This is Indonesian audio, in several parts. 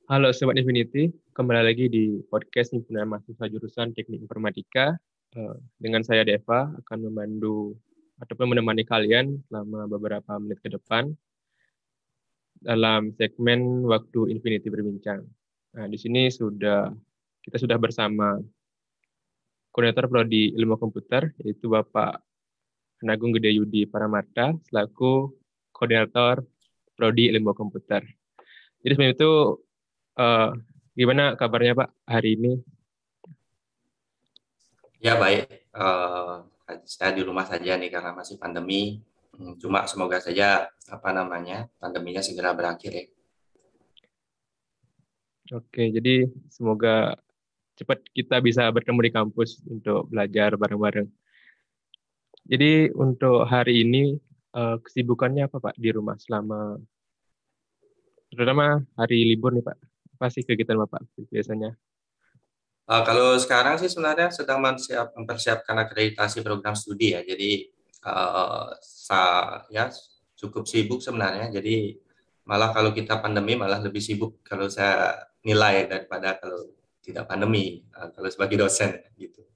Halo Sobat Infinity, kembali lagi di podcast Himpunan Mahasiswa Jurusan Teknik Informatika. Dengan saya Deva akan memandu ataupun menemani kalian selama beberapa menit ke depan dalam segmen Waktu Infinity Berbincang. Nah, di sini kita sudah bersama Koordinator Prodi Ilmu Komputer, yaitu Bapak Agung Gede Yudi Paramarta, selaku Koordinator Prodi Ilmu Komputer. Jadi sebelum itu, gimana kabarnya Pak hari ini? Ya baik, saya di rumah saja nih karena masih pandemi. Cuma semoga saja pandeminya segera berakhir ya. Oke, jadi semoga cepat kita bisa bertemu di kampus untuk belajar bareng-bareng. Jadi untuk hari ini kesibukannya apa Pak di rumah terutama hari libur nih Pak? Apa sih kegiatan Bapak biasanya? Kalau sekarang sih sebenarnya sedang mempersiapkan akreditasi program studi ya. Jadi ya cukup sibuk sebenarnya. Jadi malah kalau kita pandemi malah lebih sibuk kalau saya nilai daripada kalau tidak pandemi. Kalau sebagai dosen gitu.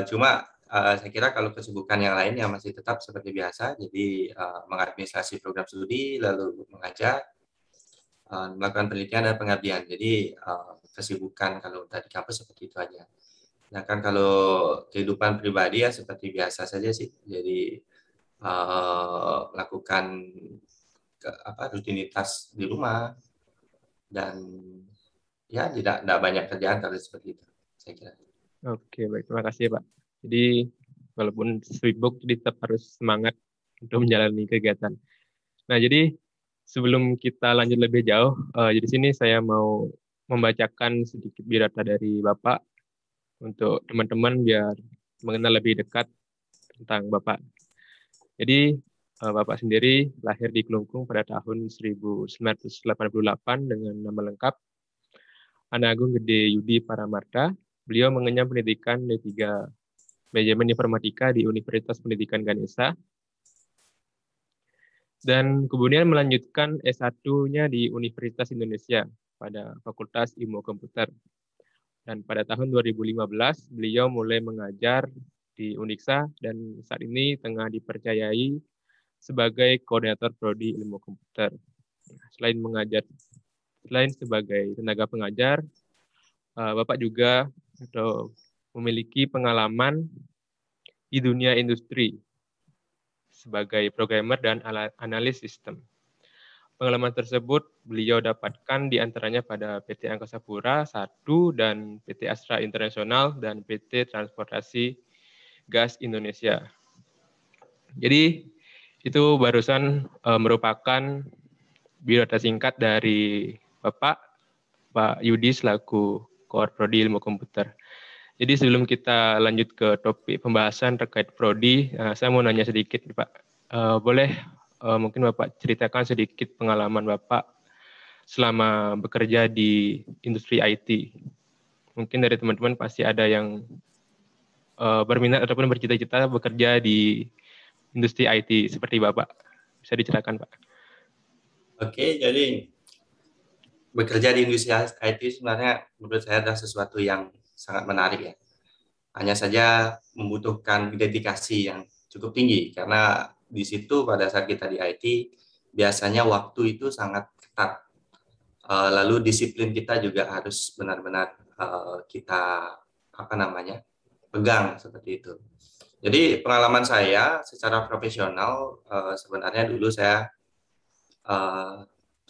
Cuma saya kira kalau kesibukan yang lain yang masih tetap seperti biasa, jadi mengadministrasi program studi, lalu mengajar, melakukan penelitian dan pengabdian. Jadi kesibukan kalau tadi kampus seperti itu aja. Nah kan kalau kehidupan pribadi ya seperti biasa saja sih. Jadi melakukan rutinitas di rumah dan ya tidak banyak kerjaan kalau seperti itu, saya kira. Oke, baik. Terima kasih Pak. Jadi walaupun sibuk, jadi tetap harus semangat untuk menjalani kegiatan. Nah, jadi sebelum kita lanjut lebih jauh, jadi sini saya mau membacakan sedikit biodata dari Bapak untuk teman-teman biar mengenal lebih dekat tentang Bapak. Jadi Bapak sendiri lahir di Kelungkung pada tahun 1988 dengan nama lengkap Agung Gede Yudi Paramarta. Beliau mengenyam pendidikan D3 Manajemen Informatika di Universitas Pendidikan Ganesha dan kemudian melanjutkan S1-nya di Universitas Indonesia pada Fakultas Ilmu Komputer. Dan pada tahun 2015 beliau mulai mengajar di Uniksa dan saat ini tengah dipercayai sebagai koordinator prodi ilmu komputer. Selain sebagai tenaga pengajar, Bapak juga memiliki pengalaman di dunia industri sebagai programmer dan analis sistem. Pengalaman tersebut beliau dapatkan diantaranya pada PT Angkasa Pura I dan PT Astra Internasional dan PT Transportasi Gas Indonesia. Jadi itu barusan merupakan biodata singkat dari Pak Yudi selaku Koor Prodi Ilmu Komputer. Jadi sebelum kita lanjut ke topik pembahasan terkait Prodi, saya mau nanya sedikit Pak. Boleh mungkin Bapak ceritakan sedikit pengalaman Bapak selama bekerja di industri IT. Mungkin dari teman-teman pasti ada yang berminat ataupun bercita-cita bekerja di industri IT seperti Bapak. Bisa diceritakan Pak? Oke, jadi bekerja di industri IT sebenarnya menurut saya adalah sesuatu yang sangat menarik ya. Hanya saja membutuhkan dedikasi yang cukup tinggi karena di situ pada saat kita di IT biasanya waktu itu sangat ketat. Lalu disiplin kita juga harus benar-benar kita pegang seperti itu. Jadi pengalaman saya secara profesional sebenarnya dulu saya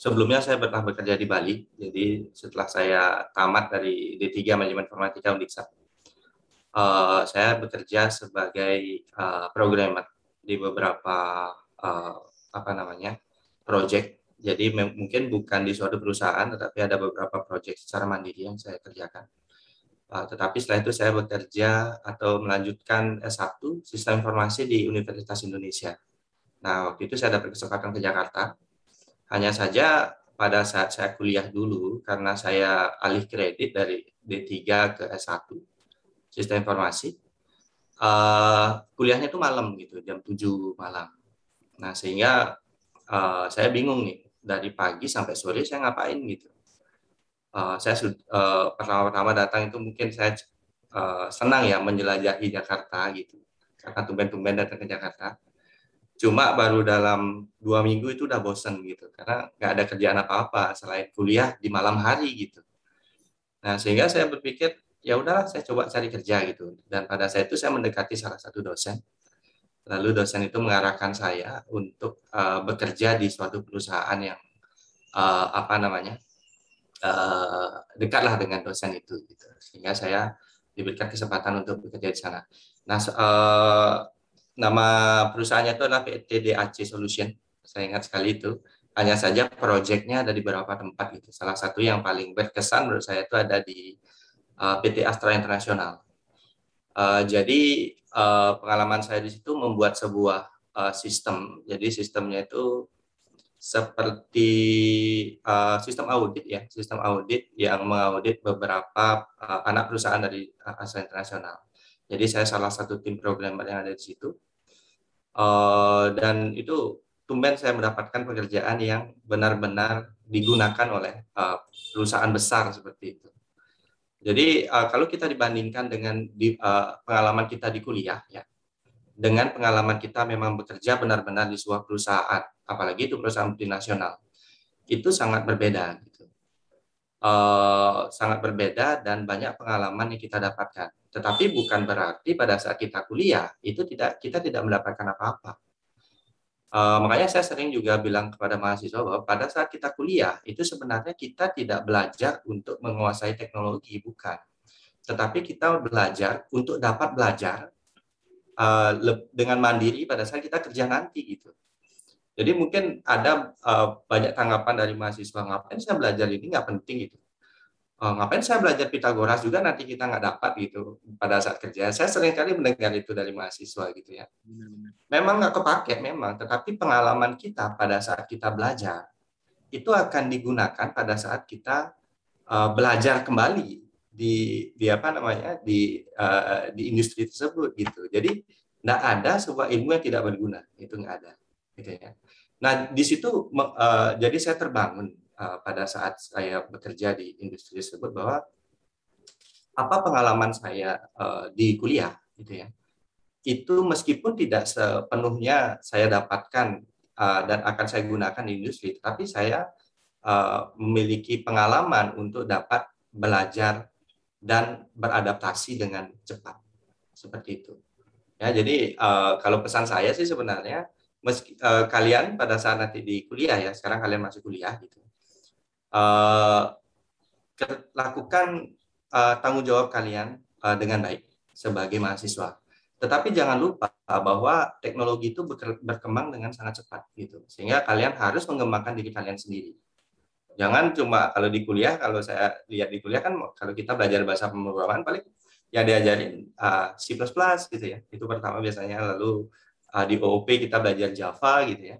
sebelumnya saya pernah bekerja di Bali. Jadi setelah saya tamat dari D3 Manajemen Informatika Uniksa, saya bekerja sebagai programmer di beberapa project. Jadi mungkin bukan di suatu perusahaan, tetapi ada beberapa project secara mandiri yang saya kerjakan. Tetapi setelah itu saya bekerja atau melanjutkan S1 Sistem Informasi di Universitas Indonesia. Nah, waktu itu saya dapat kesempatan ke Jakarta. Hanya saja pada saat saya kuliah dulu, karena saya alih kredit dari D3 ke S1 Sistem Informasi, kuliahnya itu malam gitu, jam 7 malam. Nah, sehingga saya bingung nih, dari pagi sampai sore saya ngapain gitu. pertama-tama datang itu mungkin saya senang ya menjelajahi Jakarta gitu, karena tumben-tumben datang ke Jakarta. Cuma baru dalam 2 minggu itu udah bosen gitu, karena nggak ada kerjaan apa-apa selain kuliah di malam hari gitu. Nah, sehingga saya berpikir, ya udahlah saya coba cari kerja gitu. Dan pada saat itu saya mendekati salah satu dosen. Lalu dosen itu mengarahkan saya untuk bekerja di suatu perusahaan yang apa namanya dekatlah dengan dosen itu gitu. Sehingga saya diberikan kesempatan untuk bekerja di sana. Nah, nama perusahaannya itu adalah PT DAC Solution. Saya ingat sekali itu. Hanya saja proyeknya ada di beberapa tempat gitu. Salah satu yang paling berkesan menurut saya itu ada di PT Astra Internasional. Jadi pengalaman saya di situ membuat sebuah sistem. Jadi sistemnya itu seperti sistem audit ya, sistem audit yang mengaudit beberapa anak perusahaan dari Astra Internasional. Jadi saya salah satu tim programmer yang ada di situ. Dan itu tumben saya mendapatkan pekerjaan yang benar-benar digunakan oleh perusahaan besar seperti itu. Jadi kalau kita dibandingkan dengan pengalaman kita di kuliah ya, dengan pengalaman kita memang bekerja benar-benar di sebuah perusahaan, apalagi itu perusahaan multinasional, itu sangat berbeda gitu. Sangat berbeda dan banyak pengalaman yang kita dapatkan. Tetapi bukan berarti pada saat kita kuliah itu kita tidak mendapatkan apa-apa. Makanya saya sering juga bilang kepada mahasiswa bahwa pada saat kita kuliah itu sebenarnya kita tidak belajar untuk menguasai teknologi, bukan. Tetapi kita belajar untuk dapat belajar dengan mandiri pada saat kita kerja nanti gitu. Jadi mungkin ada banyak tanggapan dari mahasiswa, ngapain saya belajar ini, nggak penting gitu. Ngapain saya belajar Pitagoras juga nanti kita nggak dapat gitu pada saat kerja. Saya sering kali mendengar itu dari mahasiswa gitu ya. Memang nggak kepake memang, tetapi pengalaman kita pada saat kita belajar itu akan digunakan pada saat kita belajar kembali di apa namanya di industri tersebut gitu. Jadi nggak ada sebuah ilmu yang tidak berguna, itu nggak ada gitu ya. Nah di situ jadi saya terbangun pada saat saya bekerja di industri tersebut bahwa apa pengalaman saya di kuliah gitu ya, itu meskipun tidak sepenuhnya saya dapatkan dan akan saya gunakan di industri, tapi saya memiliki pengalaman untuk dapat belajar dan beradaptasi dengan cepat seperti itu. Ya, jadi kalau pesan saya sih sebenarnya kalian pada saat nanti di kuliah ya, sekarang kalian masih kuliah gitu, lakukan tanggung jawab kalian dengan baik sebagai mahasiswa. Tetapi jangan lupa bahwa teknologi itu berkembang dengan sangat cepat gitu, sehingga kalian harus mengembangkan diri kalian sendiri. Jangan cuma kalau di kuliah, kalau saya lihat di kuliah kan kalau kita belajar bahasa pemrograman paling yang diajarin C++ gitu ya. Itu pertama biasanya, lalu di OOP kita belajar Java gitu ya.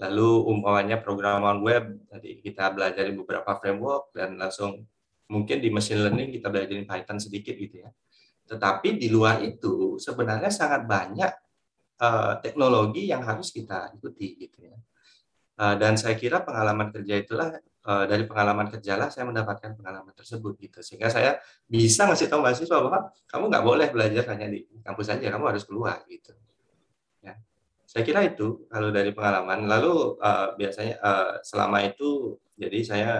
Lalu umpamanya programan web, tadi kita belajar beberapa framework dan langsung mungkin di machine learning kita belajarin Python sedikit gitu ya. Tetapi di luar itu sebenarnya sangat banyak teknologi yang harus kita ikuti gitu ya. Dan saya kira pengalaman kerja itulah dari pengalaman kerjalah saya mendapatkan pengalaman tersebut gitu, sehingga saya bisa ngasih tahu mahasiswa bahwa kamu nggak boleh belajar hanya di kampus saja, kamu harus keluar gitu ya. Saya kira itu kalau dari pengalaman. Lalu biasanya selama itu jadi saya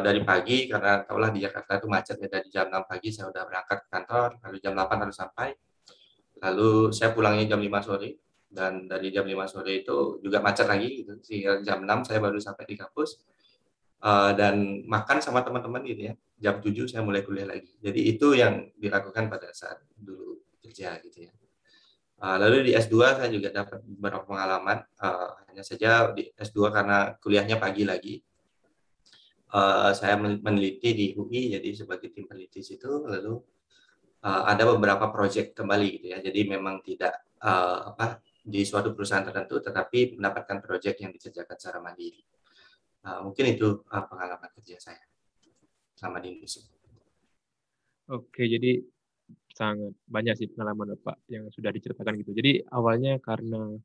dari pagi, karena tahulah di Jakarta itu macet ya, dari jam 6 pagi saya udah berangkat ke kantor, lalu jam 8 harus sampai, lalu saya pulangnya jam 5 sore. Dan dari jam 5 sore itu juga macet lagi gitu, sehingga jam 6 saya baru sampai di kampus dan makan sama teman-teman gitu ya. Jam 7 saya mulai kuliah lagi. Jadi itu yang dilakukan pada saat dulu kerja gitu ya. Lalu di S2 saya juga dapat beberapa pengalaman, hanya saja di S2 karena kuliahnya pagi lagi. Saya meneliti di UI, jadi sebagai tim peneliti situ, lalu ada beberapa proyek kembali gitu ya. Jadi memang tidak di suatu perusahaan tertentu, tetapi mendapatkan proyek yang dikerjakan secara mandiri. Mungkin itu pengalaman kerja saya selama di industri. Oke, jadi sangat banyak sih pengalaman Bapak yang sudah diceritakan gitu. Jadi awalnya karena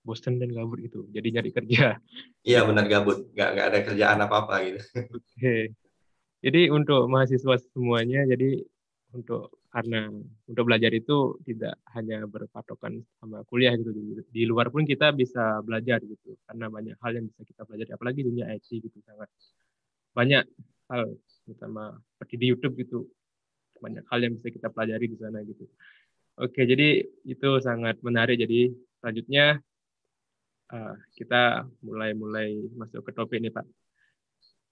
bosan dan gabut gitu, jadi nyari kerja. Iya benar gabut, nggak ada kerjaan apa-apa gitu. Oke. Jadi untuk mahasiswa semuanya, jadi karena untuk belajar itu tidak hanya berpatokan sama kuliah gitu. Di luar pun kita bisa belajar gitu, karena banyak hal yang bisa kita pelajari. Apalagi dunia IT gitu, sangat banyak hal, terutama seperti di YouTube gitu, banyak hal yang bisa kita pelajari di sana gitu. Oke, jadi itu sangat menarik. Jadi selanjutnya kita mulai masuk ke topik nih, Pak.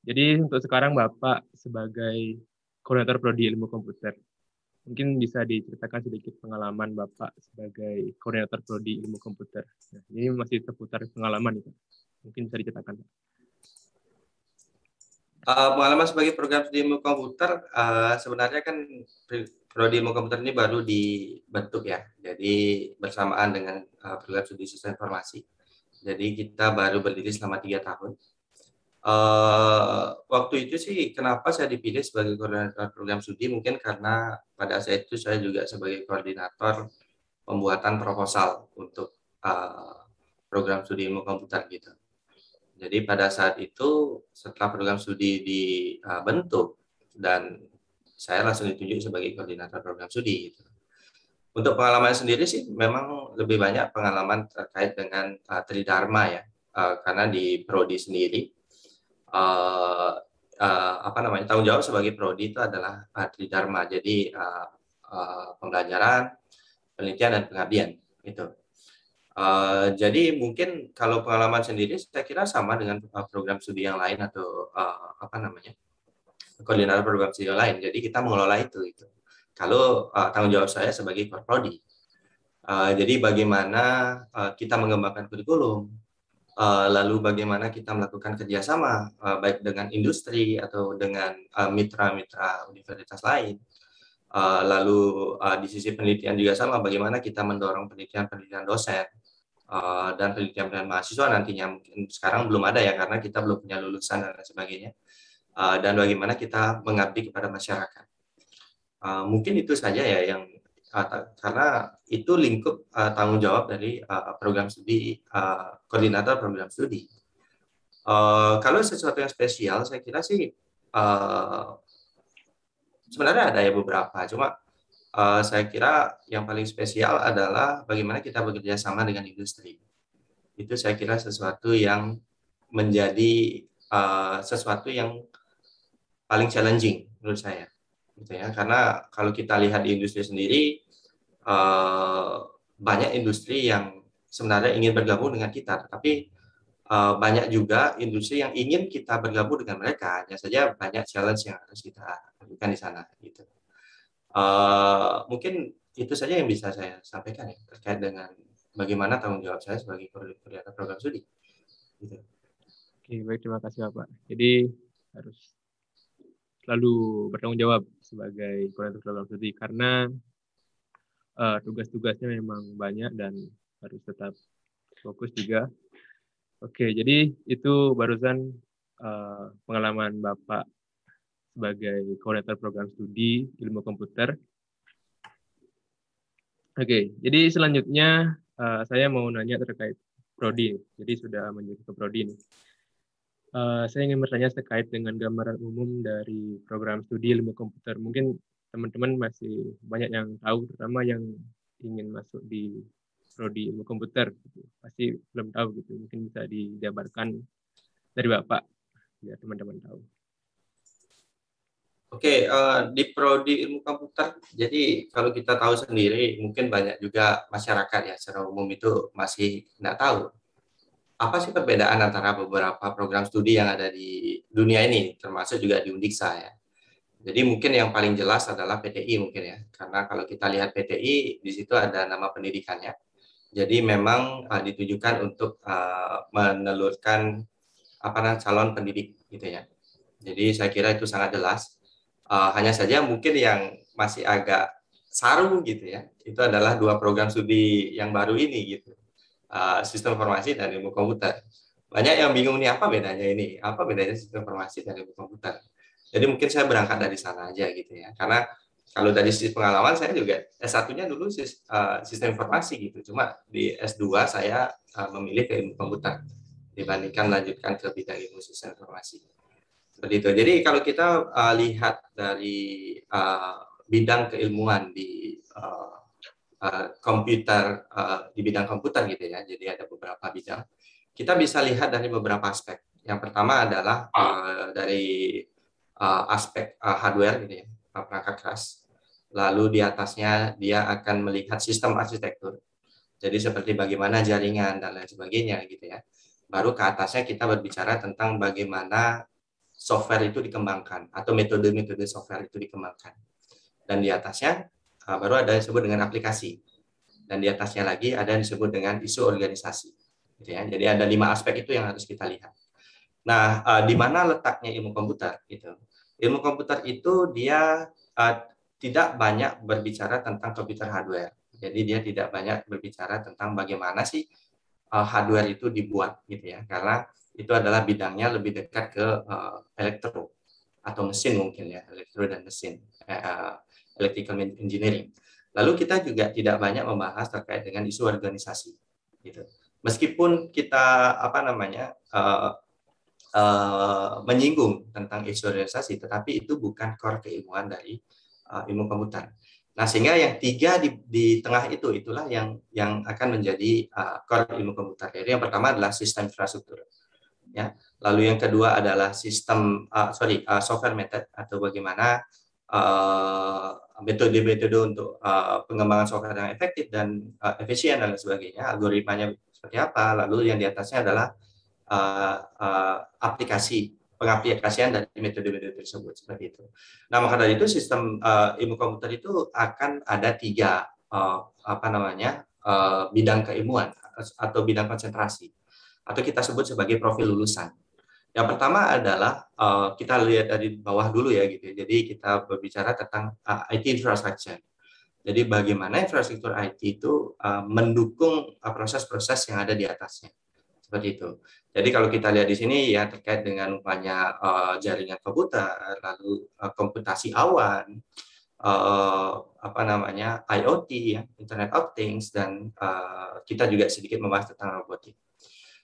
Jadi untuk sekarang Bapak sebagai koordinator prodi ilmu komputer, mungkin bisa diceritakan sedikit pengalaman Bapak sebagai koordinator prodi ilmu komputer. Nah, ini masih seputar pengalaman nih, Pak. Mungkin bisa diceritakan, Pak. Pengalaman sebagai program studi ilmu komputer, sebenarnya kan prodi ilmu komputer ini baru dibentuk ya, jadi bersamaan dengan program studi sistem informasi. Jadi kita baru berdiri selama 3 tahun. Waktu itu sih kenapa saya dipilih sebagai koordinator program studi, mungkin karena pada saat itu saya juga sebagai koordinator pembuatan proposal untuk program studi ilmu komputer gitu. Jadi pada saat itu setelah program studi dibentuk dan saya langsung ditunjuk sebagai koordinator program studi gitu. Untuk pengalaman sendiri sih memang lebih banyak pengalaman terkait dengan Tridharma ya, karena di prodi sendiri tanggung jawab sebagai prodi itu adalah Tridharma. Jadi pembelajaran, penelitian dan pengabdian itu. Jadi mungkin kalau pengalaman sendiri saya kira sama dengan program studi yang lain atau koordinator program studi yang lain. Jadi kita mengelola itu. Kalau tanggung jawab saya sebagai prodi. Jadi bagaimana kita mengembangkan kurikulum, lalu bagaimana kita melakukan kerjasama baik dengan industri atau dengan mitra-mitra universitas lain. Lalu di sisi penelitian juga sama, bagaimana kita mendorong penelitian dosen dan penelitian mahasiswa nantinya. Mungkin sekarang belum ada ya karena kita belum punya lulusan dan lain sebagainya. Dan bagaimana kita mengabdi kepada masyarakat. Mungkin itu saja ya yang karena itu lingkup tanggung jawab dari program studi, koordinator program studi. Kalau sesuatu yang spesial, saya kira sih sebenarnya ada ya beberapa, cuma saya kira yang paling spesial adalah bagaimana kita bekerja sama dengan industri. Itu saya kira sesuatu yang menjadi sesuatu yang paling challenging menurut saya. Gitu ya. Karena kalau kita lihat di industri sendiri, banyak industri yang sebenarnya ingin bergabung dengan kita, tapi banyak juga industri yang ingin kita bergabung dengan mereka. Hanya saja banyak challenge yang harus kita lakukan di sana. Gitu. Mungkin itu saja yang bisa saya sampaikan ya terkait dengan bagaimana tanggung jawab saya sebagai koordinator program studi. Gitu. Oke, baik, terima kasih Bapak. Jadi harus selalu bertanggung jawab sebagai koordinator program studi karena tugas-tugasnya memang banyak dan harus tetap fokus juga. Oke, jadi itu barusan pengalaman Bapak sebagai koordinator program studi ilmu komputer. Oke, jadi selanjutnya saya mau nanya terkait prodi. Jadi sudah menuju ke prodi nih. Saya ingin bertanya terkait dengan gambaran umum dari program studi ilmu komputer. Mungkin teman-teman masih banyak yang tahu, terutama yang ingin masuk di prodi ilmu komputer. Gitu. Pasti belum tahu gitu. Mungkin bisa dijabarkan dari Bapak, biar teman-teman tahu. Oke, di prodi ilmu komputer, jadi kalau kita tahu sendiri, mungkin banyak juga masyarakat ya secara umum itu masih nggak tahu apa sih perbedaan antara beberapa program studi yang ada di dunia ini, termasuk juga di Undiksa ya. Jadi mungkin yang paling jelas adalah PTI mungkin ya, karena kalau kita lihat PTI di situ ada nama pendidikannya. Jadi memang ditujukan untuk menelurkan calon pendidik gitu ya. Jadi saya kira itu sangat jelas. Hanya saja mungkin yang masih agak saru gitu ya, itu adalah 2 program studi yang baru ini gitu. Sistem informasi dan ilmu komputer. Banyak yang bingung nih apa bedanya ini, apa bedanya sistem informasi dan ilmu komputer. Jadi mungkin saya berangkat dari sana aja gitu ya, karena kalau dari sisi pengalaman saya juga S1-nya dulu sistem informasi gitu. Cuma di S2 saya memilih ke ilmu komputer dibandingkan melanjutkan ke bidang ilmu sistem informasi. Seperti itu. Jadi kalau kita lihat dari bidang keilmuan di komputer, di bidang komputer gitu ya. Jadi ada beberapa bidang. Kita bisa lihat dari beberapa aspek. Yang pertama adalah dari aspek hardware gitu ya, perangkat keras. Lalu di atasnya dia akan melihat sistem arsitektur. Jadi seperti bagaimana jaringan dan lain sebagainya gitu ya. Baru ke atasnya kita berbicara tentang bagaimana software itu dikembangkan atau metode-metode software itu dikembangkan. Dan di atasnya baru ada yang disebut dengan aplikasi. Dan di atasnya lagi ada yang disebut dengan isu organisasi. Gitu ya. Jadi ada 5 aspek itu yang harus kita lihat. Nah, di mana letaknya ilmu komputer? Gitu. Ilmu komputer itu dia tidak banyak berbicara tentang komputer hardware. Jadi dia tidak banyak berbicara tentang bagaimana sih hardware itu dibuat gitu ya. Karena itu adalah bidangnya lebih dekat ke elektro atau mesin mungkin ya, elektro dan mesin, electrical engineering. Lalu kita juga tidak banyak membahas terkait dengan isu organisasi gitu. Meskipun kita menyinggung tentang isu organisasi, tetapi itu bukan core keilmuan dari ilmu komputer. Nah, sehingga yang 3 di tengah itulah yang akan menjadi core ilmu komputer. Jadi yang pertama adalah sistem infrastruktur. Ya. Lalu yang kedua adalah sistem software method atau bagaimana metode-metode untuk pengembangan software yang efektif dan efisien dan lain sebagainya, algoritmanya seperti apa. Lalu yang di atasnya adalah pengaplikasian dari metode-metode tersebut seperti itu. Nah, maka dari itu sistem ilmu komputer itu akan ada 3 bidang keilmuan atau bidang konsentrasi atau kita sebut sebagai profil lulusan. Yang pertama adalah kita lihat dari bawah dulu ya gitu. Jadi kita berbicara tentang IT infrastructure. Jadi bagaimana infrastruktur IT itu mendukung proses-proses yang ada di atasnya. Seperti itu. Jadi kalau kita lihat di sini ya terkait dengan umpamanya jaringan komputer, lalu komputasi awan, IoT ya, Internet of Things, dan kita juga sedikit membahas tentang robotik.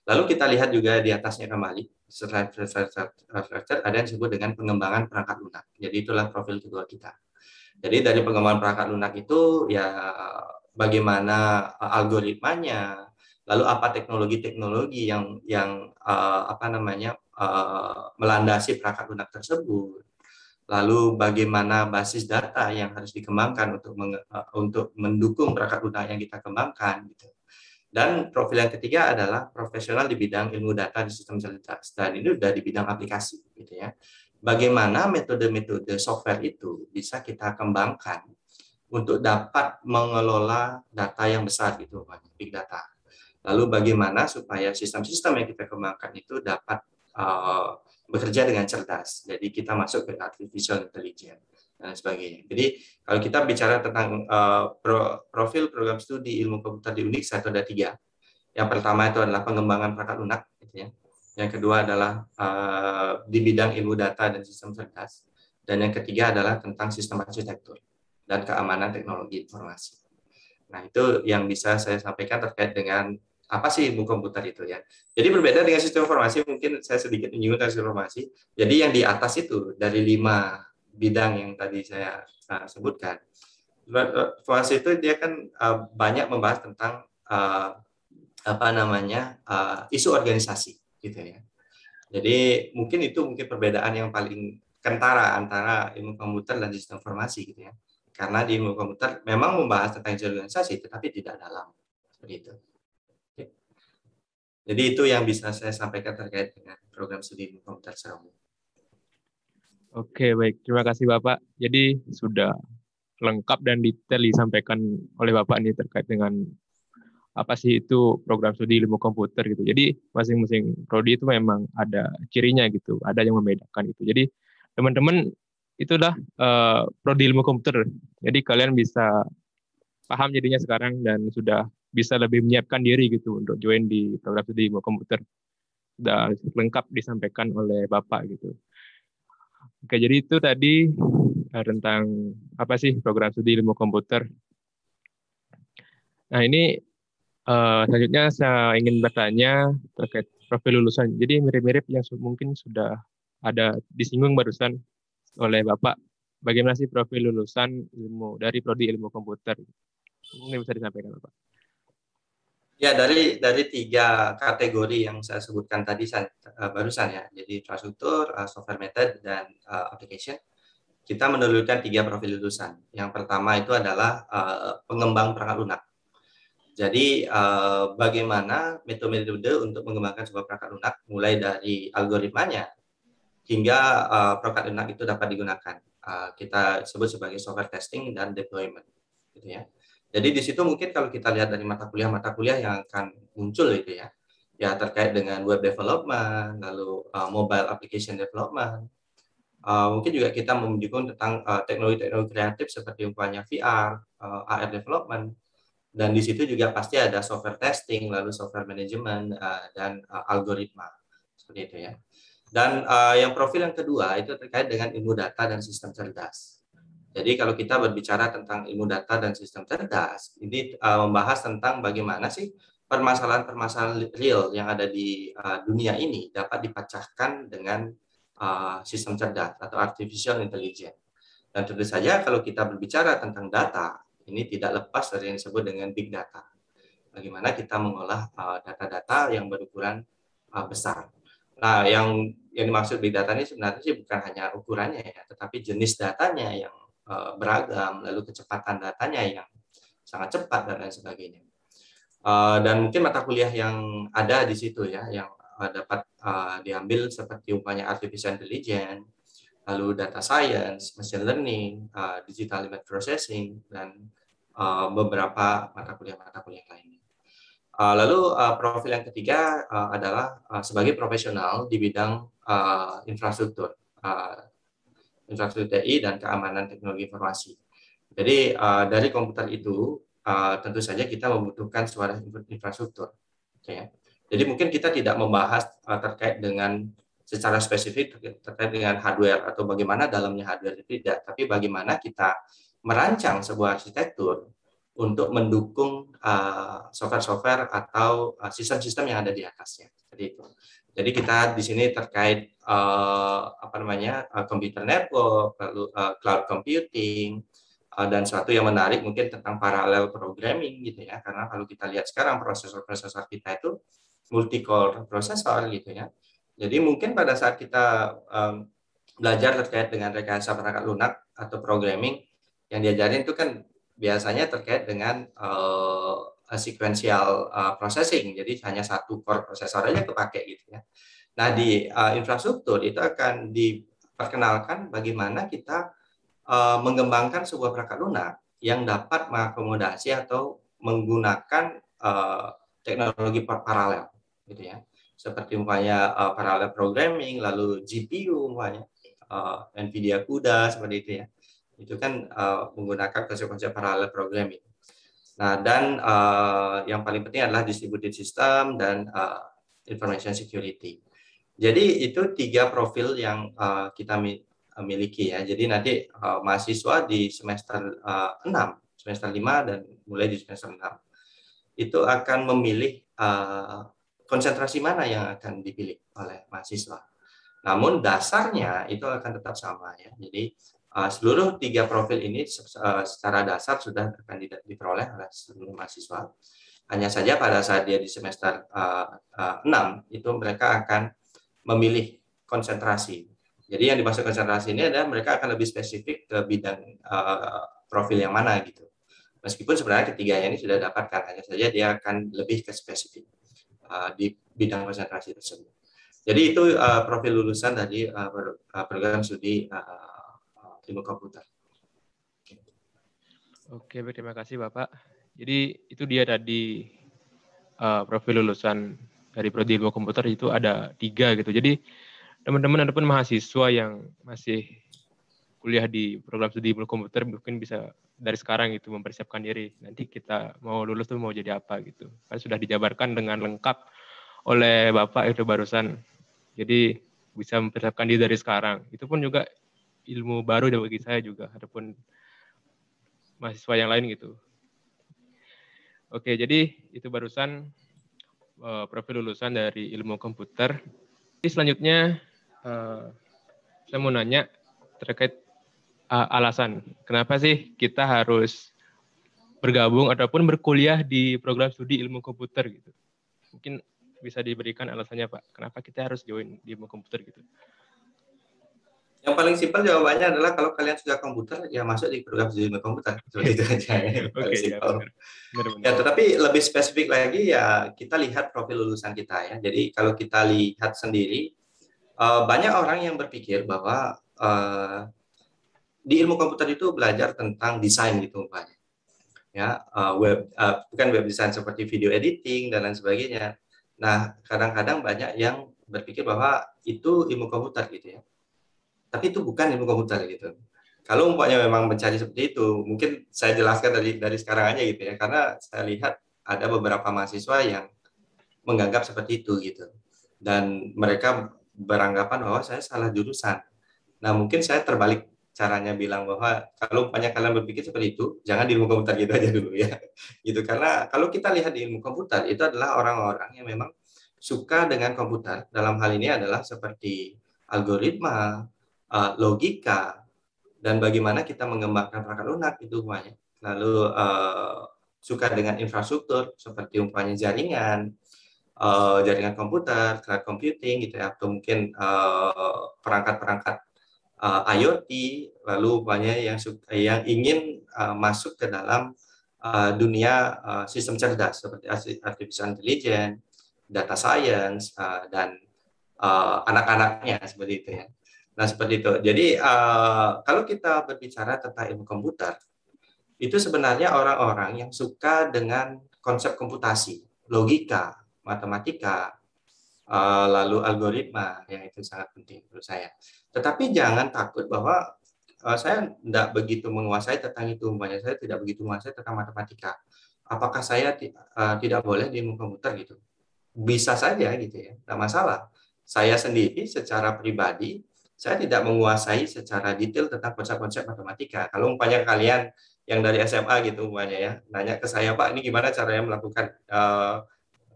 Lalu kita lihat juga di atasnya kembali, setelah ada yang disebut dengan pengembangan perangkat lunak. Jadi itulah profil kedua kita. Jadi dari pengembangan perangkat lunak itu ya bagaimana algoritmanya, lalu apa teknologi-teknologi yang melandasi perangkat lunak tersebut, lalu bagaimana basis data yang harus dikembangkan untuk mendukung perangkat lunak yang kita kembangkan gitu. Dan profil yang ketiga adalah profesional di bidang ilmu data di sistem cerdas, dan ini sudah di bidang aplikasi gitu ya. Bagaimana metode-metode software itu bisa kita kembangkan untuk dapat mengelola data yang besar gitu, big data. Lalu bagaimana supaya sistem-sistem yang kita kembangkan itu dapat bekerja dengan cerdas. Jadi kita masuk ke artificial intelligence dan sebagainya. Jadi kalau kita bicara tentang profil program studi ilmu komputer di Uniksa itu ada 3. Yang pertama itu adalah pengembangan perangkat lunak, gitu ya. Yang kedua adalah di bidang ilmu data dan sistem cerdas. Dan yang ketiga adalah tentang sistem arsitektur dan keamanan teknologi informasi. Nah, itu yang bisa saya sampaikan terkait dengan apa sih ilmu komputer itu ya. Jadi berbeda dengan sistem informasi, mungkin saya sedikit menyinggung tentang sistem informasi. Jadi yang di atas itu dari 5 bidang yang tadi saya sebutkan. Informasi itu dia kan banyak membahas tentang isu organisasi gitu ya. Jadi mungkin perbedaan yang paling kentara antara ilmu komputer dan sistem informasi gitu ya. Karena di ilmu komputer memang membahas tentang isu organisasi tetapi tidak dalam seperti itu. Oke. Jadi itu yang bisa saya sampaikan terkait dengan program studi ilmu komputer secara umum. Oke, baik. Terima kasih Bapak. Jadi sudah lengkap dan detail disampaikan oleh Bapak ini terkait dengan apa sih itu program studi ilmu komputer gitu. Jadi masing-masing prodi itu memang ada cirinya gitu, ada yang membedakan gitu. Jadi teman-teman itulah prodi ilmu komputer. Jadi kalian bisa paham jadinya sekarang dan sudah bisa lebih menyiapkan diri gitu untuk join di program studi ilmu komputer. Sudah lengkap disampaikan oleh Bapak gitu. Oke, jadi itu tadi tentang apa sih program studi ilmu komputer. Nah, ini selanjutnya saya ingin bertanya terkait profil lulusan. Jadi mirip-mirip yang mungkin sudah ada disinggung barusan oleh Bapak. Bagaimana sih profil lulusan ilmu dari prodi ilmu komputer? Mungkin bisa disampaikan Bapak. Ya, dari 3 kategori yang saya sebutkan tadi barusan ya, jadi infrastruktur, software method, dan application, kita menelurkan 3 profil lulusan. Yang pertama itu adalah pengembang perangkat lunak. Jadi bagaimana metode-metode untuk mengembangkan sebuah perangkat lunak, mulai dari algoritmanya hingga perangkat lunak itu dapat digunakan. Kita sebut sebagai software testing dan deployment, gitu ya. Jadi di situ mungkin kalau kita lihat dari mata kuliah yang akan muncul itu ya, ya terkait dengan web development, lalu mobile application development, mungkin juga kita membutuhkan tentang teknologi-teknologi kreatif seperti umpamanya VR, AR development, dan di situ juga pasti ada software testing, lalu software management, dan algoritma, seperti itu ya. Dan yang profil yang kedua itu terkait dengan ilmu data dan sistem cerdas. Jadi kalau kita berbicara tentang ilmu data dan sistem cerdas, ini membahas tentang bagaimana sih permasalahan-permasalahan real yang ada di dunia ini dapat dipecahkan dengan sistem cerdas atau artificial intelligence. Dan tentu saja kalau kita berbicara tentang data, ini tidak lepas dari yang disebut dengan big data. Bagaimana kita mengolah data-data yang berukuran besar. Nah, yang dimaksud big data ini sebenarnya sih bukan hanya ukurannya ya, tetapi jenis datanya yang beragam, lalu kecepatan datanya yang sangat cepat dan lain sebagainya. Dan mungkin mata kuliah yang ada di situ ya, yang dapat diambil seperti umpamanya artificial intelligence, lalu data science, machine learning, digital image processing, dan beberapa mata kuliah lainnya. Lalu profil yang ketiga adalah sebagai profesional di bidang infrastruktur TI dan keamanan teknologi informasi. Jadi dari komputer itu tentu saja kita membutuhkan suara infrastruktur. Ya. Jadi mungkin kita tidak membahas terkait dengan secara spesifik terkait dengan hardware atau bagaimana dalamnya hardware itu tidak, tapi bagaimana kita merancang sebuah arsitektur untuk mendukung software-software atau sistem-sistem yang ada di atasnya. Seperti itu. Jadi kita di sini terkait computer network, lalu cloud computing, dan suatu yang menarik mungkin tentang parallel programming gitu ya, karena kalau kita lihat sekarang prosesor kita itu multi-core prosesor gitu ya. Jadi mungkin pada saat kita belajar terkait dengan rekayasa perangkat lunak atau programming, yang diajarin itu kan biasanya terkait dengan sequential processing, jadi hanya satu core prosesor aja kepake gitu ya. Nah di infrastruktur itu akan diperkenalkan bagaimana kita mengembangkan sebuah perangkat lunak yang dapat mengakomodasi atau menggunakan teknologi paralel, gitu ya. Seperti umpamanya parallel programming, lalu GPU umpamanya, NVIDIA CUDA seperti itu ya. Itu kan menggunakan konsep-konsep parallel programming. Nah, dan yang paling penting adalah distributed system dan information security. Jadi itu 3 profil yang kita miliki ya. Jadi nanti mahasiswa di semester 6, semester 5 dan mulai di semester 6 itu akan memilih konsentrasi mana yang akan dipilih oleh mahasiswa. Namun dasarnya itu akan tetap sama ya. Jadi seluruh 3 profil ini secara dasar sudah akan diperoleh oleh seluruh mahasiswa. Hanya saja pada saat dia di semester 6 itu mereka akan memilih konsentrasi. Jadi yang dimaksud konsentrasi ini adalah mereka akan lebih spesifik ke bidang profil yang mana gitu. Meskipun sebenarnya ketiganya ini sudah dapatkan, hanya saja dia akan lebih ke spesifik di bidang konsentrasi tersebut. Jadi itu profil lulusan dari program studi ilmu komputer. Oke, terima kasih Bapak. Jadi itu dia tadi profil lulusan dari prodi ilmu komputer itu ada 3 gitu. Jadi teman-teman ataupun mahasiswa yang masih kuliah di program studi ilmu komputer mungkin bisa dari sekarang gitu mempersiapkan diri. Nanti kita mau lulus tuh mau jadi apa gitu. Kan sudah dijabarkan dengan lengkap oleh Bapak itu barusan. Jadi bisa mempersiapkan diri dari sekarang. Itu pun juga ilmu baru bagi saya juga, ataupun mahasiswa yang lain gitu. Oke, jadi itu barusan profil lulusan dari ilmu komputer. Jadi selanjutnya saya mau nanya terkait alasan kenapa sih kita harus bergabung ataupun berkuliah di program studi ilmu komputer gitu. Mungkin bisa diberikan alasannya Pak, kenapa kita harus join di ilmu komputer gitu. Yang paling simpel jawabannya adalah kalau kalian suka komputer, ya masuk di program studi ilmu komputer. Seperti itu aja. Paling Oke, ya simpel. benar. Ya, tetapi lebih spesifik lagi ya kita lihat profil lulusan kita ya. Jadi kalau kita lihat sendiri, banyak orang yang berpikir bahwa di ilmu komputer itu belajar tentang desain gitu umpamanya. Ya, bukan web design seperti video editing dan lain sebagainya. Nah, kadang-kadang banyak yang berpikir bahwa itu ilmu komputer gitu ya. Tapi itu bukan ilmu komputer gitu. Kalau umpamanya memang mencari seperti itu, mungkin saya jelaskan dari sekarang aja gitu ya, karena saya lihat ada beberapa mahasiswa yang menganggap seperti itu gitu, dan mereka beranggapan bahwa saya salah jurusan. Nah mungkin saya terbalik caranya bilang bahwa kalau umpamanya kalian berpikir seperti itu, jangan di ilmu komputer gitu aja dulu ya, gitu. Karena kalau kita lihat di ilmu komputer itu adalah orang-orang yang memang suka dengan komputer. Dalam hal ini adalah seperti algoritma, logika, dan bagaimana kita mengembangkan perangkat lunak itu umpamanya. Lalu suka dengan infrastruktur seperti umpamanya jaringan komputer, cloud computing gitu ya, atau mungkin perangkat-perangkat IoT, lalu umpamanya yang ingin masuk ke dalam dunia sistem cerdas seperti artificial intelligence, data science, dan anak-anaknya seperti itu ya. Nah, seperti itu. Jadi, kalau kita berbicara tentang ilmu komputer, itu sebenarnya orang-orang yang suka dengan konsep komputasi, logika, matematika, lalu algoritma, yang itu sangat penting menurut saya. Tetapi jangan takut bahwa saya tidak begitu menguasai tentang itu, umpamanya saya tidak begitu menguasai tentang matematika. Apakah saya tidak boleh di ilmu komputer gitu? Bisa saja gitu ya, tidak masalah. Saya sendiri secara pribadi saya tidak menguasai secara detail tentang konsep-konsep matematika. Kalau umpamanya kalian yang dari SMA gitu umpamanya ya, nanya ke saya, Pak, ini gimana caranya melakukan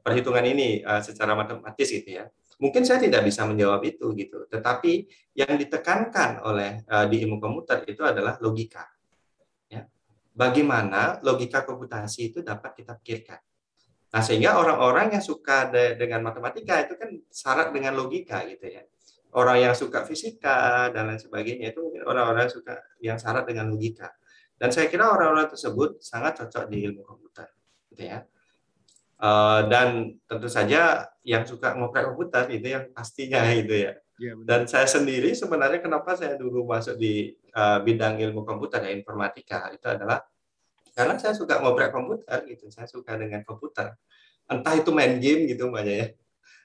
perhitungan ini secara matematis gitu ya. Mungkin saya tidak bisa menjawab itu gitu. Tetapi yang ditekankan oleh di ilmu komputer itu adalah logika. Ya. Bagaimana logika komputasi itu dapat kita pikirkan. Nah, sehingga orang-orang yang suka dengan matematika itu kan syarat dengan logika gitu ya. Orang yang suka fisika dan lain sebagainya itu mungkin orang-orang suka yang syarat dengan logika. Dan saya kira orang-orang tersebut sangat cocok di ilmu komputer, gitu ya. Dan tentu saja yang suka ngoprek komputer itu yang pastinya gitu ya. Ya, dan saya sendiri sebenarnya kenapa saya dulu masuk di bidang ilmu komputer dan informatika itu adalah karena saya suka ngoprek komputer gitu. Saya suka dengan komputer. Entah itu main game gitu banyak ya.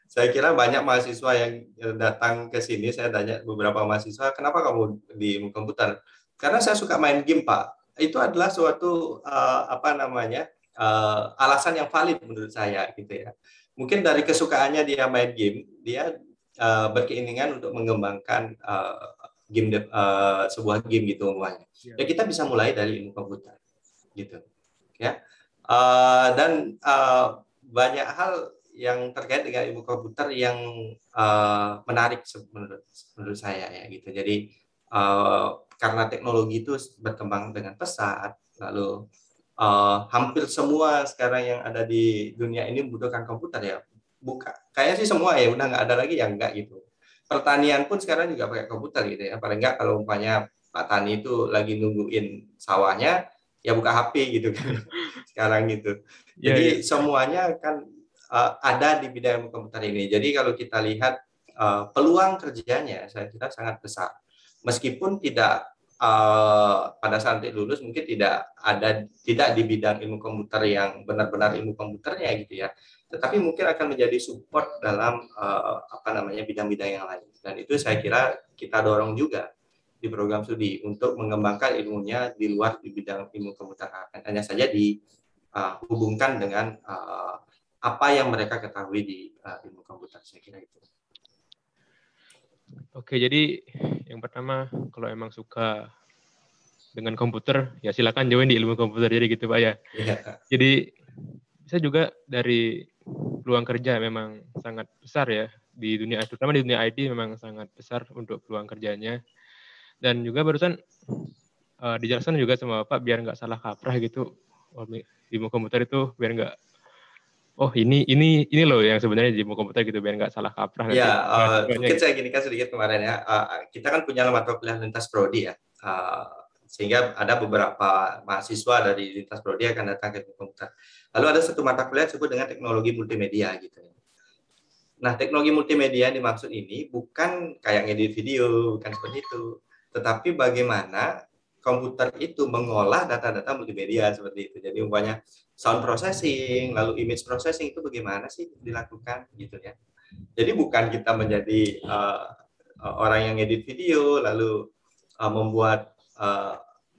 Saya kira banyak mahasiswa yang datang ke sini, saya tanya beberapa mahasiswa, kenapa kamu di ilmu komputer? Karena saya suka main game, Pak. Itu adalah suatu alasan yang valid menurut saya gitu ya. Mungkin dari kesukaannya dia main game, dia berkeinginan untuk mengembangkan sebuah game gitu umpamanya. Ya kita bisa mulai dari ilmu komputer gitu. Ya. Dan banyak hal yang terkait dengan ilmu komputer yang menarik menurut saya ya gitu. Jadi karena teknologi itu berkembang dengan pesat, lalu hampir semua sekarang yang ada di dunia ini membutuhkan komputer ya. Kayaknya sih semua ya udah nggak ada lagi yang enggak gitu. Pertanian pun sekarang juga pakai komputer gitu ya. Paling nggak kalau umpamanya Pak Tani itu lagi nungguin sawahnya, ya buka HP gitu kan sekarang gitu. Jadi semuanya kan ada di bidang komputer ini. Jadi kalau kita lihat peluang kerjanya, saya kira sangat besar. Meskipun tidak pada saat lulus mungkin tidak di bidang ilmu komputer yang benar-benar ilmu komputernya gitu ya. Tetapi mungkin akan menjadi support dalam bidang-bidang yang lain. Dan itu saya kira kita dorong juga di program studi untuk mengembangkan ilmunya di luar di bidang ilmu komputer. Hanya saja dihubungkan dengan apa yang mereka ketahui di ilmu komputer, saya kira itu. Oke, jadi yang pertama kalau emang suka dengan komputer ya silakan join di ilmu komputer jadi gitu Pak ya. Iya. Jadi bisa juga dari peluang kerja memang sangat besar ya di dunia, terutama di dunia IT memang sangat besar untuk peluang kerjanya. Dan juga barusan dijelaskan juga sama Bapak biar nggak salah kaprah gitu. Ilmu komputer itu biar nggak ini loh yang sebenarnya di ilmu komputer gitu biar nggak salah kaprah Ya, nanti mahasiswanya mungkin gitu. saya ginikan sedikit kemarin ya. Kita kan punya mata kuliah lintas prodi ya. Sehingga ada beberapa mahasiswa dari lintas prodi akan datang ke komputer. Lalu ada satu mata kuliah disebut dengan teknologi multimedia gitu ya. Nah, teknologi multimedia yang dimaksud ini bukan kayak ngedit video, bukan seperti itu. Tetapi bagaimana komputer itu mengolah data-data multimedia seperti itu. Jadi umpamanya sound processing, lalu image processing itu bagaimana sih dilakukan gitu ya. Jadi bukan kita menjadi orang yang edit video lalu membuat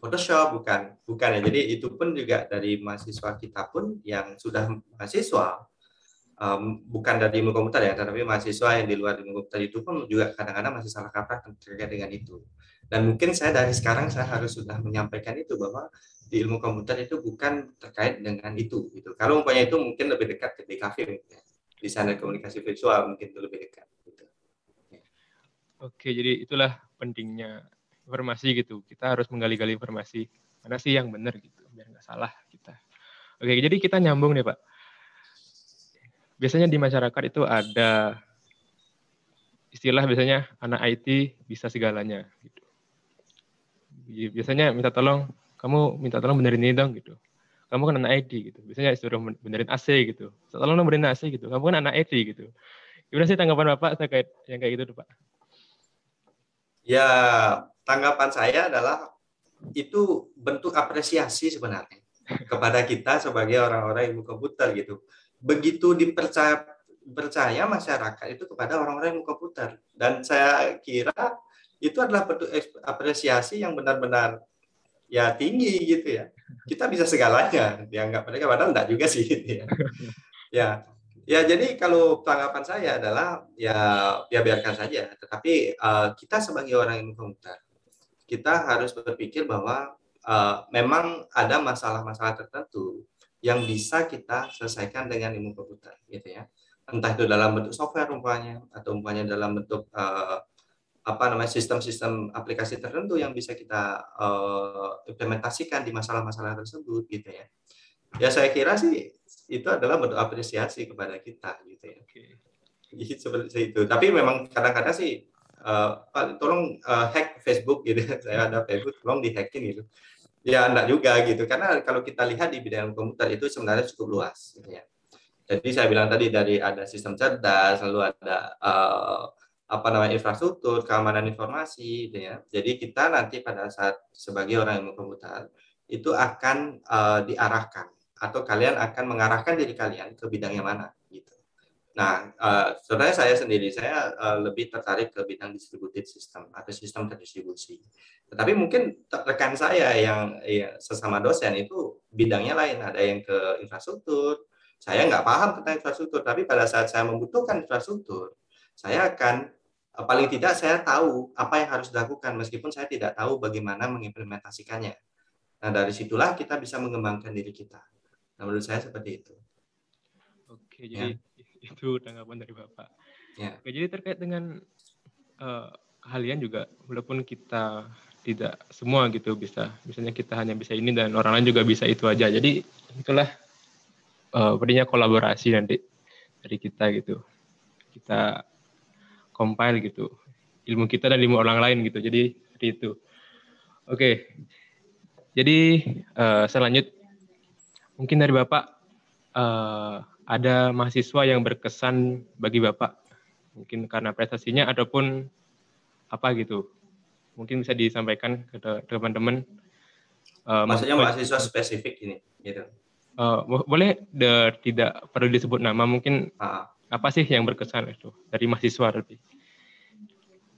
Photoshop, bukan ya. Jadi itu pun juga dari mahasiswa kita pun yang sudah mahasiswa bukan dari ilmu komputer ya, tetapi mahasiswa yang di luar ilmu komputer itu pun juga kadang-kadang masih salah kaprah terkait dengan itu. Dan mungkin saya dari sekarang saya harus sudah menyampaikan itu bahwa di ilmu komputer itu bukan terkait dengan itu. Gitu. Kalau umpamanya itu mungkin lebih dekat ke DKV, ya. Desain dan komunikasi visual mungkin itu lebih dekat. Gitu. Oke, jadi itulah pentingnya informasi gitu. Kita harus menggali-gali informasi mana sih yang benar gitu biar nggak salah kita. Oke, jadi kita nyambung nih Pak. Biasanya di masyarakat itu ada istilah biasanya anak IT bisa segalanya gitu. Biasanya kamu minta tolong benerin ini dong gitu. Kamu kan anak IT gitu. Biasanya disuruh benerin AC gitu. Tolong dong benerin AC gitu. Kamu kan anak IT gitu. Gimana sih tanggapan Bapak terkait yang kayak gitu tuh Pak? Ya, tanggapan saya adalah itu bentuk apresiasi sebenarnya kepada kita sebagai orang-orang ilmu komputer gitu. Begitu dipercaya masyarakat itu kepada orang-orang ilmu komputer, dan saya kira itu adalah bentuk apresiasi yang benar-benar ya tinggi gitu ya. Kita bisa segalanya dianggap mereka, padahal enggak juga sih gitu ya. Ya, ya jadi kalau tanggapan saya adalah ya biarkan saja. Tetapi kita sebagai orang ilmu komputer kita harus berpikir bahwa memang ada masalah-masalah tertentu yang bisa kita selesaikan dengan ilmu komputer, gitu ya. Entah itu dalam bentuk software umpamanya, atau umpamanya dalam bentuk sistem-sistem aplikasi tertentu yang bisa kita implementasikan di masalah-masalah tersebut, gitu ya. Ya saya kira sih itu adalah bentuk apresiasi kepada kita, gitu ya. Jadi seperti itu. Tapi memang kadang-kadang sih tolong hack Facebook gitu. Saya ada Facebook, tolong dihacking gitu. Ya enggak juga gitu. Karena kalau kita lihat di bidang komputer itu sebenarnya cukup luas gitu ya. Jadi saya bilang tadi dari ada sistem cerdas, lalu ada infrastruktur, keamanan informasi gitu ya. Jadi kita nanti pada saat sebagai orang ilmu komputer itu akan diarahkan atau kalian akan mengarahkan diri kalian ke bidang yang mana gitu. Nah, sebenarnya saya sendiri lebih tertarik ke bidang distributed system atau sistem terdistribusi. Tetapi mungkin rekan saya yang sesama dosen itu bidangnya lain, ada yang ke infrastruktur. Saya nggak paham tentang infrastruktur, tapi pada saat saya membutuhkan infrastruktur, saya akan paling tidak saya tahu apa yang harus dilakukan meskipun saya tidak tahu bagaimana mengimplementasikannya. Nah, dari situlah kita bisa mengembangkan diri kita. Nah, menurut saya seperti itu. Oke, jadi itu tanggapan dari Bapak. Ya. Oke, jadi terkait dengan kalian juga, walaupun kita tidak semua gitu bisa, misalnya kita hanya bisa ini dan orang lain juga bisa itu aja. Jadi itulah pentingnya kolaborasi nanti dari kita gitu. Kita compile gitu ilmu kita dan ilmu orang lain gitu. Jadi seperti itu. Oke. Jadi selanjut mungkin dari Bapak ada mahasiswa yang berkesan bagi Bapak, mungkin karena prestasinya ataupun apa gitu. Mungkin bisa disampaikan ke teman-teman. Maksudnya mahasiswa spesifik ini, gitu. Boleh tidak perlu disebut nama, mungkin apa sih yang berkesan itu dari mahasiswa lebih?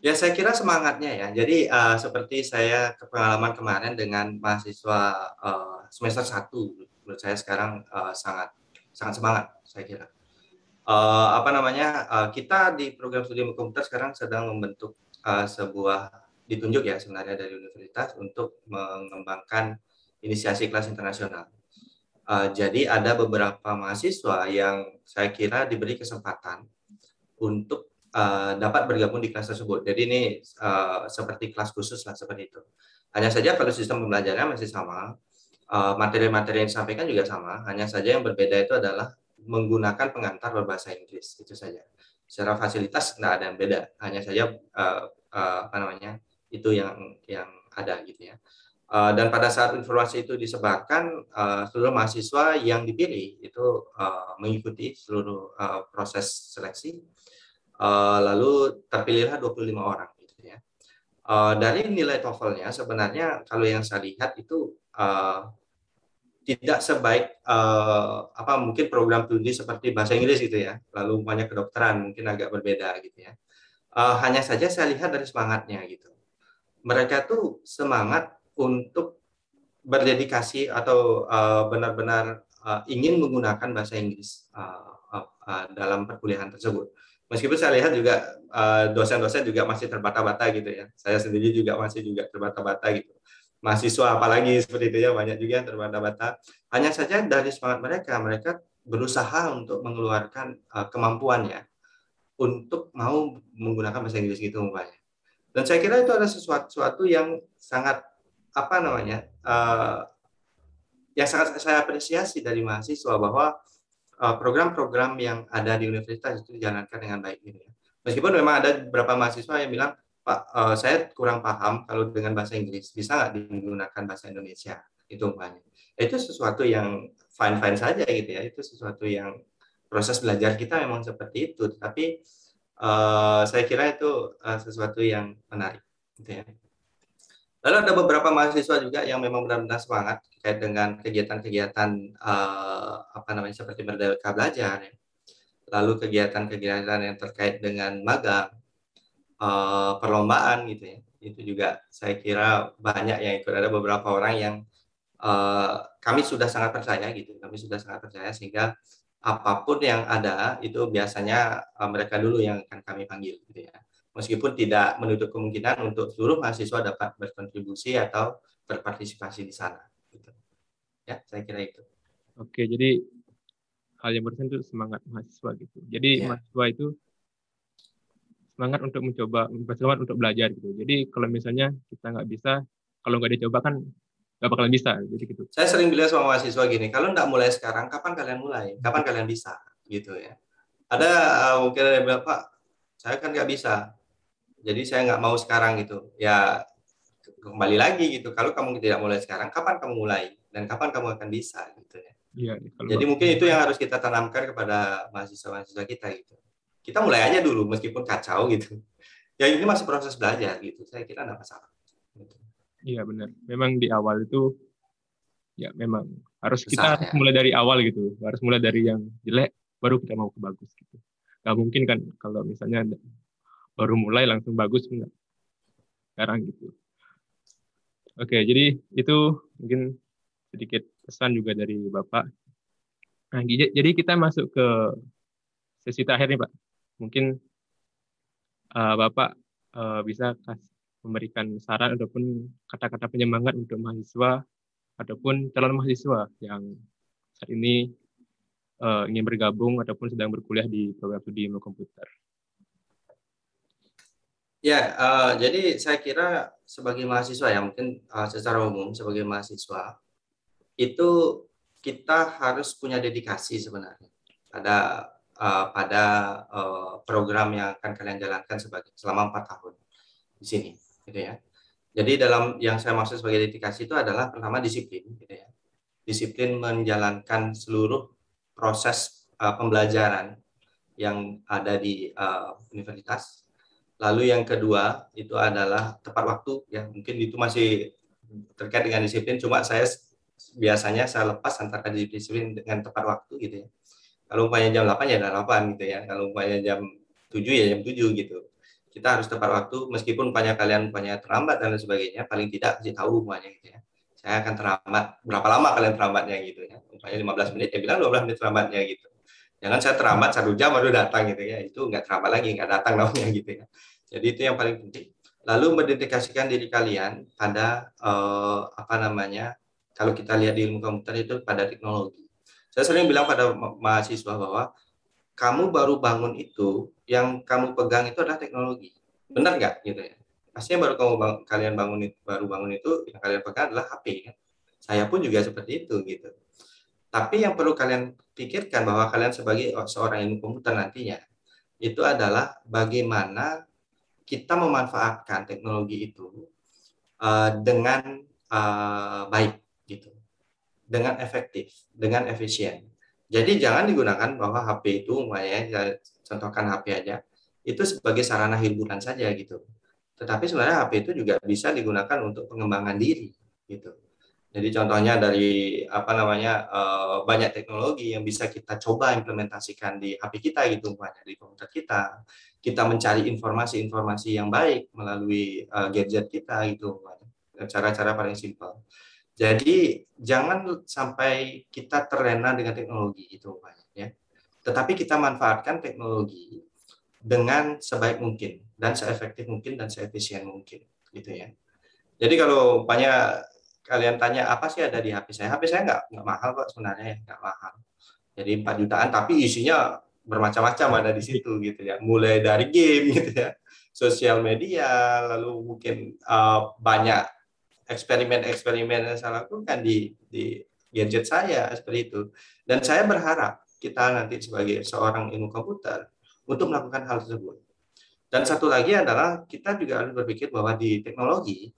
Ya saya kira semangatnya ya. Jadi seperti saya pengalaman kemarin dengan mahasiswa semester 1, menurut saya sekarang sangat semangat saya kira. Apa namanya, kita di program studi ilmu komputer sekarang sedang membentuk sebuah, ditunjuk ya sebenarnya dari universitas untuk mengembangkan inisiasi kelas internasional. Jadi ada beberapa mahasiswa yang saya kira diberi kesempatan untuk dapat bergabung di kelas tersebut. Jadi ini seperti kelas khusus lah, seperti itu. Hanya saja kalau sistem pembelajarannya masih sama, materi-materi yang disampaikan juga sama, hanya saja yang berbeda itu adalah menggunakan pengantar berbahasa Inggris, itu saja. Secara fasilitas nggak ada yang beda, hanya saja apa namanya, itu yang ada gitu ya. Dan pada saat informasi itu disebarkan, seluruh mahasiswa yang dipilih itu mengikuti seluruh proses seleksi, lalu terpilihlah 25 orang gitu ya. Dari nilai TOEFL-nya sebenarnya kalau yang saya lihat itu tidak sebaik apa mungkin program studi seperti bahasa Inggris gitu ya, lalu banyak kedokteran mungkin agak berbeda gitu ya. Hanya saja saya lihat dari semangatnya gitu. Mereka tuh semangat untuk berdedikasi atau benar-benar ingin menggunakan bahasa Inggris dalam perkuliahan tersebut. Meskipun saya lihat juga dosen-dosen juga masih terbata-bata gitu ya. Saya sendiri juga masih juga terbata-bata gitu. Mahasiswa apalagi seperti itu ya, banyak juga yang terbata-bata. Hanya saja dari semangat mereka, mereka berusaha untuk mengeluarkan kemampuannya untuk mau menggunakan bahasa Inggris gitu umpamanya. Dan saya kira itu ada sesuatu yang sangat apa namanya, yang sangat saya apresiasi dari mahasiswa bahwa program-program yang ada di universitas itu dijalankan dengan baik ini. Meskipun memang ada beberapa mahasiswa yang bilang, Pak, saya kurang paham kalau dengan bahasa Inggris, bisa nggak digunakan bahasa Indonesia? Itu umpamanya. Itu sesuatu yang fine-fine saja gitu ya. Itu sesuatu yang proses belajar kita memang seperti itu. Tapi saya kira itu sesuatu yang menarik gitu ya. Lalu ada beberapa mahasiswa juga yang memang benar-benar semangat terkait dengan kegiatan-kegiatan apa namanya seperti Merdeka Belajar, ya. Lalu kegiatan-kegiatan yang terkait dengan magang, perlombaan gitu ya. Itu juga saya kira banyak yang ikut. Ada beberapa orang yang kami sudah sangat percaya gitu. Kami sudah sangat percaya sehingga apapun yang ada itu biasanya mereka dulu yang akan kami panggil gitu ya. Meskipun tidak menutup kemungkinan untuk seluruh mahasiswa dapat berkontribusi atau berpartisipasi di sana. Gitu. Ya, saya kira itu. Oke, jadi hal yang barusan itu semangat mahasiswa gitu. Jadi mahasiswa itu semangat untuk mencoba, semangat untuk belajar gitu. Jadi kalau misalnya kita nggak bisa, kalau nggak dicoba kan nggak bakalan bisa. Jadi gitu. Saya sering bilang sama mahasiswa gini, kalau nggak mulai sekarang, kapan kalian mulai? Kapan kalian bisa? Gitu ya. Ada mungkin ada yang bilang, Pak, saya kan nggak bisa. Jadi saya nggak mau sekarang gitu. Ya kembali lagi gitu. Kalau kamu tidak mulai sekarang, kapan kamu mulai dan kapan kamu akan bisa gitu ya. Iya. Jadi mungkin itu yang harus kita tanamkan kepada mahasiswa-mahasiswa kita gitu. Kita mulai aja dulu meskipun kacau gitu. Ya ini masih proses belajar gitu. Saya kira nggak masalah. Gitu. Iya benar. Memang di awal itu ya memang harus Besar, kita ya. mulai dari awal gitu. Harus mulai dari yang jelek baru kita mau ke bagus gitu. Nggak mungkin kan kalau misalnya baru mulai langsung bagus enggak. Sekarang gitu. Oke, jadi itu mungkin sedikit pesan juga dari Bapak. Nah, jadi kita masuk ke sesi terakhir nih, Pak. Mungkin Bapak bisa memberikan saran ataupun kata-kata penyemangat untuk mahasiswa ataupun calon mahasiswa yang saat ini ingin bergabung ataupun sedang berkuliah di program studi ilmu komputer. Ya, jadi saya kira sebagai mahasiswa ya mungkin secara umum sebagai mahasiswa itu kita harus punya dedikasi sebenarnya pada program yang akan kalian jalankan selama 4 tahun di sini, gitu ya. Jadi dalam yang saya maksud sebagai dedikasi itu adalah pertama disiplin, gitu ya. Disiplin menjalankan seluruh proses pembelajaran yang ada di universitas. Lalu yang kedua itu adalah tepat waktu, ya mungkin itu masih terkait dengan disiplin. Cuma saya biasanya saya lepas antara disiplin dengan tepat waktu gitu ya. Kalau umpamanya jam 8 ya jam 8 gitu ya. Kalau umpamanya jam 7 ya jam 7 gitu. Kita harus tepat waktu meskipun umpamanya kalian umpamanya terlambat dan lain sebagainya, paling tidak kasih tahu umpamanya gitu ya. Saya akan terlambat, berapa lama kalian terlambatnya gitu ya. Umpamanya 15 menit, ya bilang 12 menit terlambatnya gitu. Jangan saya terlambat 1 jam baru datang gitu ya, itu nggak terlambat lagi, nggak datang namanya gitu ya. Jadi itu yang paling penting. Lalu mendedikasikan diri kalian pada apa namanya, kalau kita lihat di ilmu komputer itu pada teknologi. Saya sering bilang pada mahasiswa bahwa kamu baru bangun itu, yang kamu pegang itu adalah teknologi. Benar nggak gitu ya? Pastinya kalian baru bangun itu yang kalian pegang adalah HP kan. Saya pun juga seperti itu gitu. Tapi yang perlu kalian pikirkan bahwa kalian sebagai seorang ilmu komputer nantinya itu adalah bagaimana kita memanfaatkan teknologi itu dengan baik gitu, dengan efektif, dengan efisien. Jadi jangan digunakan bahwa HP itu, saya contohkan HP aja, itu sebagai sarana hiburan saja gitu. Tetapi sebenarnya HP itu juga bisa digunakan untuk pengembangan diri gitu. Jadi contohnya dari apa namanya banyak teknologi yang bisa kita coba implementasikan di HP kita gitu, banyak di komputer kita. Kita mencari informasi-informasi yang baik melalui gadget kita gitu, cara-cara paling simpel. Jadi jangan sampai kita terlena dengan teknologi itu, ya. Tetapi kita manfaatkan teknologi dengan sebaik mungkin dan seefektif mungkin dan seefisien mungkin, gitu ya. Jadi kalau banyak kalian tanya apa sih ada di HP saya nggak mahal kok sebenarnya, nggak mahal. Jadi 4 jutaan, tapi isinya bermacam-macam ada di situ gitu ya. Mulai dari game gitu ya, sosial media, lalu mungkin banyak eksperimen-eksperimen yang saya lakukan di gadget saya seperti itu. Dan saya berharap kita nanti sebagai seorang ilmu komputer untuk melakukan hal tersebut. Dan satu lagi adalah kita juga harus berpikir bahwa di teknologi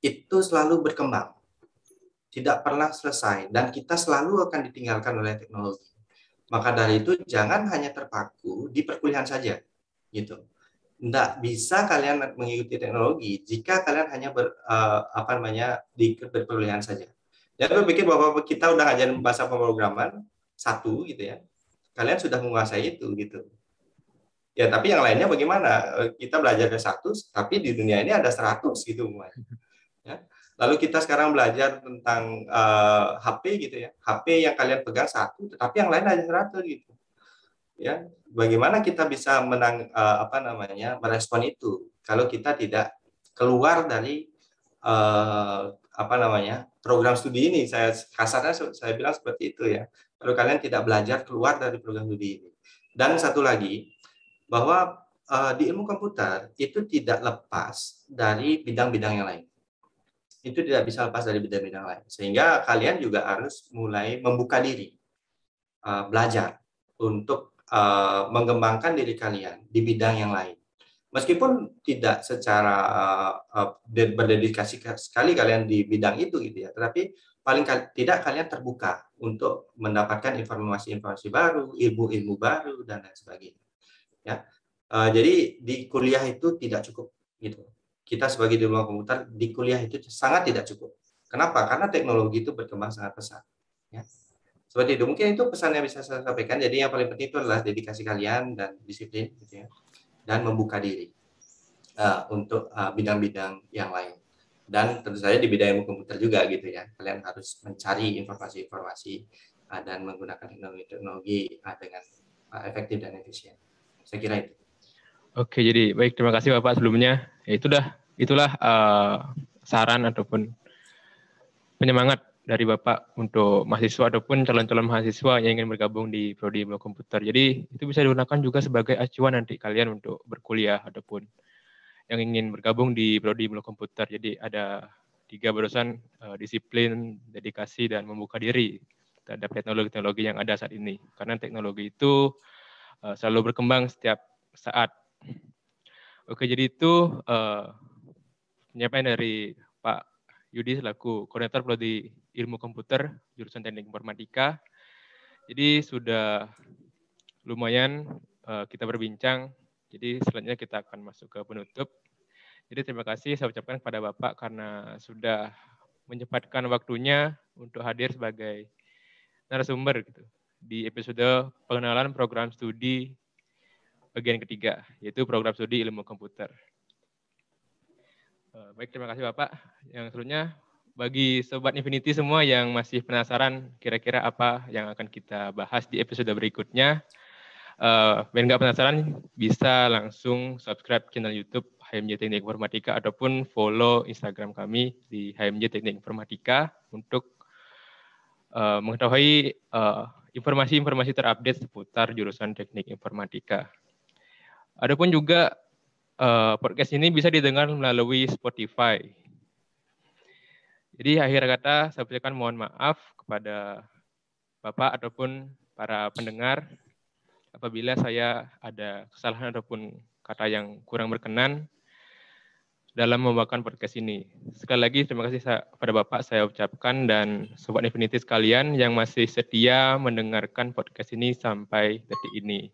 itu selalu berkembang, tidak pernah selesai, dan kita selalu akan ditinggalkan oleh teknologi. Maka dari itu jangan hanya terpaku di perkuliahan saja, gitu. Nggak bisa kalian mengikuti teknologi jika kalian hanya di perkuliahan saja. Jangan berpikir bahwa kita udah ngajarin bahasa pemrograman satu gitu ya, kalian sudah menguasai itu gitu. Ya tapi yang lainnya bagaimana? Kita belajar ke 100, tapi di dunia ini ada 100 gitu. Ya. Lalu kita sekarang belajar tentang HP gitu ya. HP yang kalian pegang 1, tetapi yang lain ada 100 gitu. Ya, bagaimana kita bisa merespon itu kalau kita tidak keluar dari program studi ini. Saya kasarnya saya bilang seperti itu ya. Kalau kalian tidak belajar keluar dari program studi ini. Dan satu lagi bahwa di ilmu komputer itu tidak lepas dari bidang-bidang yang lain. Itu tidak bisa lepas dari bidang-bidang lain. Sehingga kalian juga harus mulai membuka diri, belajar untuk mengembangkan diri kalian di bidang yang lain. Meskipun tidak secara berdedikasi sekali kalian di bidang itu gitu ya, tetapi paling tidak kalian terbuka untuk mendapatkan informasi-informasi baru, ilmu-ilmu baru dan lain sebagainya. Ya, jadi di kuliah itu tidak cukup gitu. Kita sebagai di ruang komputer di kuliah itu sangat tidak cukup. Kenapa? Karena teknologi itu berkembang sangat pesat. Ya. Seperti itu. Mungkin itu pesan yang bisa saya sampaikan. Jadi yang paling penting itu adalah dedikasi kalian dan disiplin, gitu ya, dan membuka diri untuk bidang-bidang yang lain. Dan tentu saja di bidang ilmu komputer juga, gitu ya. Kalian harus mencari informasi-informasi dan menggunakan teknologi dengan efektif dan efisien. Saya kira itu. Oke, jadi baik, terima kasih Bapak sebelumnya. Ya, itulah saran ataupun penyemangat dari Bapak untuk mahasiswa ataupun calon-calon mahasiswa yang ingin bergabung di prodi ilmu komputer. Jadi itu bisa digunakan juga sebagai acuan nanti kalian untuk berkuliah ataupun yang ingin bergabung di prodi ilmu komputer. Jadi ada 3 barusan, disiplin, dedikasi, dan membuka diri terhadap teknologi-teknologi yang ada saat ini. Karena teknologi itu selalu berkembang setiap saat. Oke, jadi itu penyampaian dari Pak Yudi selaku koordinator prodi ilmu komputer jurusan teknik informatika. Jadi sudah lumayan kita berbincang. Jadi selanjutnya kita akan masuk ke penutup. Jadi terima kasih saya ucapkan kepada Bapak karena sudah menyempatkan waktunya untuk hadir sebagai narasumber gitu, di episode pengenalan program studi bagian ketiga, yaitu program studi ilmu komputer. Baik, terima kasih Bapak. Yang selanjutnya bagi Sobat Infinity semua yang masih penasaran kira-kira apa yang akan kita bahas di episode berikutnya, biar nggak penasaran, bisa langsung subscribe channel YouTube HMJ Teknik Informatika ataupun follow Instagram kami di HMJ Teknik Informatika untuk mengetahui informasi-informasi terupdate seputar jurusan Teknik Informatika. Adapun juga podcast ini bisa didengar melalui Spotify. Jadi akhir kata saya ucapkan mohon maaf kepada Bapak ataupun para pendengar apabila saya ada kesalahan ataupun kata yang kurang berkenan dalam membawakan podcast ini. Sekali lagi terima kasih kepada Bapak saya ucapkan dan Sobat Infinity sekalian yang masih setia mendengarkan podcast ini sampai detik ini.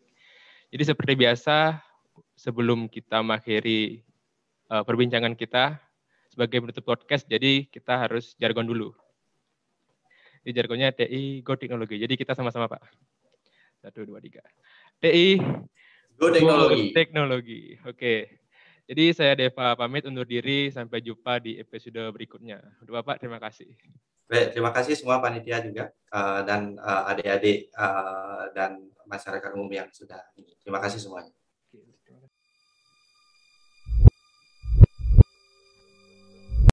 Jadi seperti biasa, sebelum kita mengakhiri perbincangan kita sebagai penutup podcast, jadi kita harus jargon dulu. Di jargonnya TI Go Teknologi. Jadi kita sama-sama Pak. 1, 2, 3. TI Go Teknologi. Go Teknologi. Oke. Jadi saya Deva pamit undur diri, sampai jumpa di episode berikutnya. Untuk Bapak terima kasih. Baik, terima kasih semua panitia juga dan adik-adik dan masyarakat umum yang sudah ini. Terima kasih semuanya.